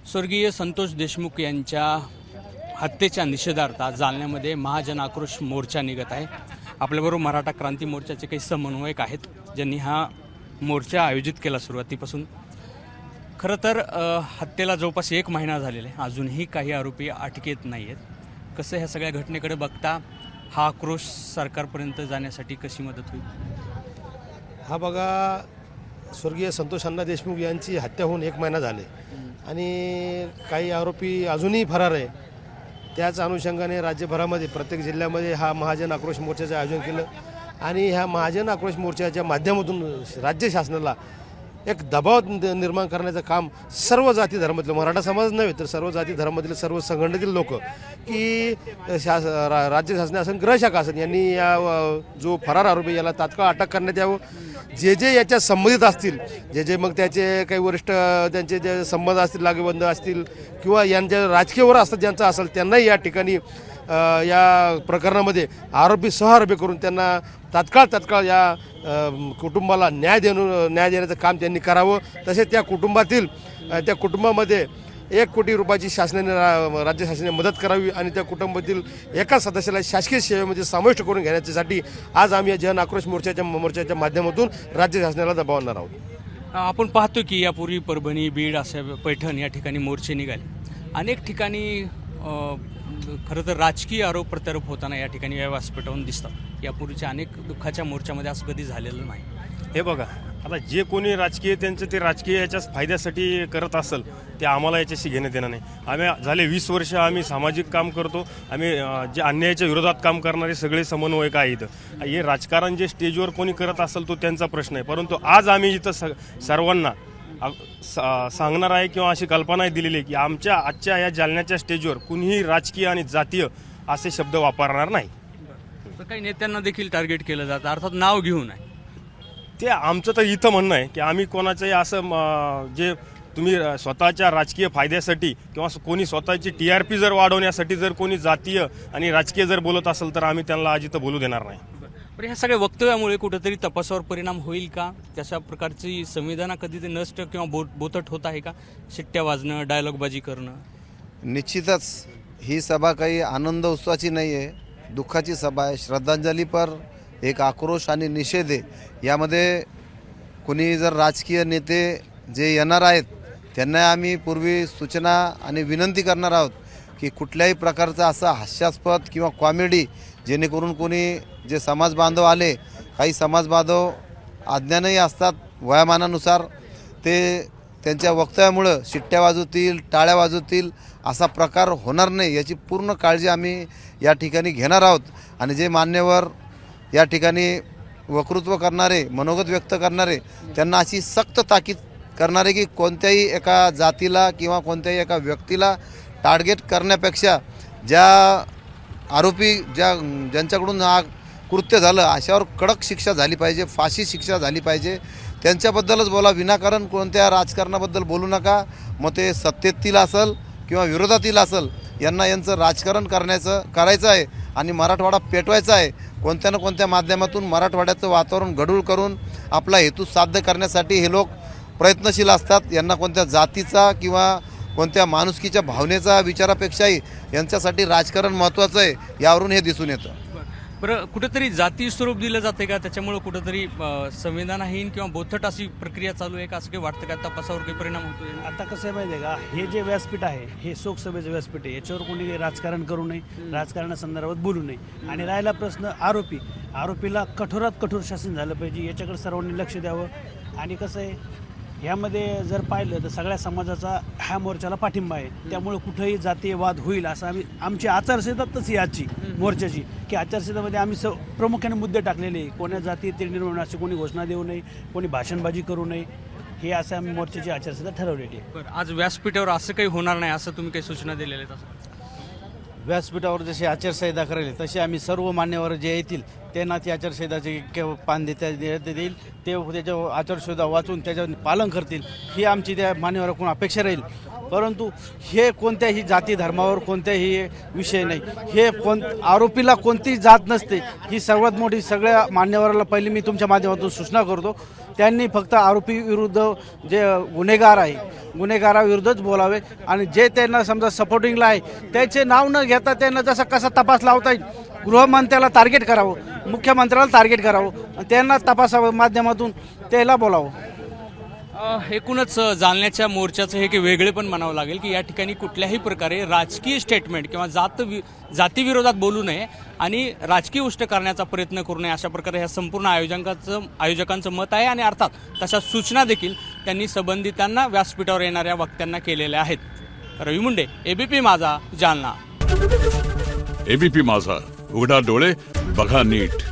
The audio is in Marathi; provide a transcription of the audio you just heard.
स्वर्गीय संतोष देशमुख यांच्या हत्येच्या निषेधार्थ आज जालन्यामध्ये महाजन आक्रोश मोर्चा निघत आहे। आपल्याबरोबर मराठा क्रांती मोर्चाचे काही समन्वयक आहेत ज्यांनी हा मोर्चा आयोजित केला सुरुवातीपासून। खरं तर हत्येला जवळपास 1 महिना झालेला आहे, अजूनही काही आरोपी अटकेत नाही आहेत। कसं ह्या सगळ्या घटनेकडे बघता हा आक्रोश सरकारपर्यंत जाण्यासाठी कशी मदत होईल? हा बघा, स्वर्गीय संतोष अण्णा देशमुख यांची हत्या होऊन 1 महिना झाले आणि काही आरोपी अजूनही फरार आहे। त्याच अनुषंगाने राज्यभरामध्ये प्रत्येक जिल्ह्यामध्ये हा महाजन आक्रोश मोर्चाचं आयोजन केलं आणि ह्या महाजन आक्रोश मोर्चाच्या माध्यमातून राज्य शासनाला एक दबाव निर्माण करण्याचं काम सर्व जाती धर्मातील, मराठा समाज नव्हे तर सर्व जाती धर्मातील सर्व संघटनेतील लोक की राज्य शासन असेल, गृह शाखा असेल, यांनी या जो फरार आरोपी याला तात्काळ अटक करण्यात यावं। जे याच्या संबंधित असतील, जे मग त्याचे काही वरिष्ठ त्यांचे जे संबंध असतील, लागेबंध असतील किंवा यांच्या राजकीयवर असतात ज्यांचा असेल, त्यांनाही या ठिकाणी या प्रकरणामध्ये आरोपी सहआरोपी करून त्यांना तात्काळ या कुटुंबाला न्याय देण्याचं काम त्यांनी करावं। तसेच त्या कुटुंबामध्ये 1 कोटी रुपयाची शासनाने राज्य शासनाने मदत करावी आणि त्या कुटुंबातील एका सदस्याला शासकीय सेवेमध्ये समाविष्ट करून घेण्यासाठी आज आम्ही या जन आक्रोश मोर्चाच्या माध्यमातून राज्य शासनाला दबाव आणणार आहोत। आपण पाहतो की यापूर्वी परभणी, बीड, असे पैठण या ठिकाणी मोर्चे निघाले। अनेक ठिकाणी खरं तर राजकीय आरोप प्रत्यारोप होताना या ठिकाणी व्यासपीठावरून दिसतात। यापूर्वीच्या अनेक दुःखाच्या मोर्चामध्ये असं कधी झालेलं नाही। हे बघा, आता जे कोणी राजकीय त्यांचं ते राजकीय याच्या फायद्यासाठी करत असेल ते आम्हाला याच्याशी घेणं देणं नाही। आम्ही झाले 20 वर्ष आम्ही सामाजिक काम करतो। आम्ही जे अन्यायाच्या विरोधात काम करणारे सगळे समन्वयक आहेत। हे राजकारण जे स्टेजवर कोणी करत असेल तो त्यांचा प्रश्न आहे, परंतु आज आम्ही इथं सर्वांना सांगणार आहे किंवा अशी कल्पना दिलेली आहे की आजच्या या जालन्याच्या स्टेजवर कुणीही राजकीय आणि जातीय असे शब्द वापरणार नाही। काही नेत्यांना देखील टार्गेट केलं जातं, अर्थात नाव घेऊन आहे ते आमचं तर इथं म्हणणं आहे की आम्ही कोणाचंही असं जे तुम्ही स्वतःच्या राजकीय फायद्यासाठी किंवा कोणी स्वतःची TRP जर वाढवण्यासाठी जर कोणी जातीय आणि राजकीय जर बोलत असेल तर आम्ही त्यांना आज इथं बोलू देणार नाही। पण ह्या सगळ्या वक्तव्यामुळे कुठेतरी तपासावर परिणाम होईल का? तशा प्रकारची संविधान कधी ते नष्ट किंवा बोथट होत आहे का? शिट्ट्या वाजणं, डायलॉगबाजी करणं? निश्चितच ही सभा काही आनंद उत्सवाची नाही आहे, दुःखाची सभा आहे। श्रद्धांजलीपर एक आक्रोश आणि निषेध आहे। यामध्ये कोणी जर राजकीय नेते जे येणार आहेत त्यांना आम्ही पूर्वी सूचना आणि विनंती करणार आहोत की कुठल्याही प्रकारचं असं हास्यास्पद किंवा कॉमेडी जेणेकरून कोणी जे समाज बांधव आले, काही समाज बांधव अज्ञानही असतात वयामानानुसार, ते त्यांच्या वक्तव्यामुळं शिट्ट्या वाजवतील, टाळ्या वाजवतील असा प्रकार होणार नाही याची पूर्ण काळजी आम्ही या ठिकाणी घेणार आहोत। आणि जे मान्यवर या ठिकाणी वक्तृत्व करणारे, मनोगत व्यक्त करणारे, त्यांना अशी सक्त ताकीद करणारे की कोणत्याही एका जातीला किंवा कोणत्याही एका व्यक्तीला टार्गेट करण्यापेक्षा ज्या आरोपी ज्यांच्याकडून हा कृत्य झालं अशावर कडक शिक्षा झाली पाहिजे, फाशी शिक्षा झाली पाहिजे। त्यांच्याबद्दलच बोला, विनाकारण कोणत्या राजकारणाबद्दल बोलू नका। मग ते सत्तेतील असेल किंवा विरोधातील असेल, यांचं राजकारण करायचं आहे आणि मराठवाडा पेटवायचा आहे। कोणत्या ना कोणत्या माध्यमातून मराठवाड्याचं वातावरण गढूळ करून आपला हेतू साध्य करण्यासाठी हे लोक प्रयत्नशील असतात। यांना कोणत्या जातीचा किंवा कोणत्या माणुसकीच्या भावनेचा विचारापेक्षाही यांच्यासाठी राजकारण महत्त्वाचं आहे, यावरून हे दिसून येतं। बरं, कुठेतरी जाती स्वरूप दिलं जाते का? त्याच्यामुळे कुठेतरी संविधानहीन किंवा बोथट अशी प्रक्रिया चालू आहे का? असं काही वाटतं का? तपासावर काही परिणाम होतो? आता कसं आहे माहिती आहे का, हे जे व्यासपीठ आहे हे लोकसभेचं व्यासपीठ आहे। याच्यावर कोणी राजकारण करू नये, राजकारणासंदर्भात बोलू नये। आणि राहिला प्रश्न आरोपीला कठोरात कठोर शासन झालं पाहिजे, याच्याकडे सर्वांनी लक्ष द्यावं। आणि कसं आहे, ह्यामध्ये जर पाहिलं तर सगळ्या समाजाचा ह्या मोर्चाला पाठिंबा आहे, त्यामुळे कुठंही जातीय वाद होईल असं आमची आचारसंहिता तशी आजची मोर्चाची की आचारसंहितेमध्ये आम्ही प्रामुख्याने मुद्दे टाकलेले, कोण्या जातीय निर्मूलन अशी कोणी घोषणा देऊ नये, कोणी भाषणबाजी करू नये, हे असं आम्ही मोर्चाची आचारसंहिता ठरवलेली आहे। बरं, आज व्यासपीठावर असं काही होणार नाही असं तुम्ही काही सूचना दिलेल्या आहेत? व्यासपीठावर जशी आचारसंहिता करेल तशी आम्ही सर्व मान्यवर जे येतील त्यांना ती आचारसंहिताचे पान देईल, ते त्याच्या आचारसंहिता वाचून त्याच्यावर पालन करतील ही आमची त्या मान्यवराकडून अपेक्षा राहील। परंतु हे कोणत्याही जाती धर्मावर कोणत्याही विषय नाही. हे आरोपीला कोणतीही जात नसते. ही सर्वात मोठी सगळ्या मान्यवराला पहिली मी तुमच्या माध्यमातून सूचना करतो, त्यांनी फक्त आरोपी विरुद्ध जे गुन्हेगार आहे गुन्हेगाराविरुद्धच बोलावे आणि जे त्यांना समजा सपोर्टिंगला आहे त्याचे नाव न घेता त्यांना जसा कसा तपास लावता येईल, गृहमंत्र्याला टार्गेट करावं, मुख्यमंत्र्याला टार्गेट करावं, त्यांना तपासा माध्यमातून त्याला बोलावं. एकूणच जालन्याच्या मोर्चाचं हे की वेगळे पण म्हणावं लागेल की या ठिकाणी कुठल्याही प्रकारे राजकीय स्टेटमेंट किंवा जातीविरोधात बोलू नये आणि राजकीय उष्ट करण्याचा प्रयत्न करू नये, अशा प्रकारे ह्या संपूर्ण आयोजकांचं मत आहे. आणि अर्थात तशा सूचना देखील त्यांनी संबंधितांना व्यासपीठावर येणाऱ्या वक्त्यांना केलेल्या आहेत. रवी मुंडे, एबीपी माझा, जालना. एबीपी माझा, उघडा डोळे बघा नीट.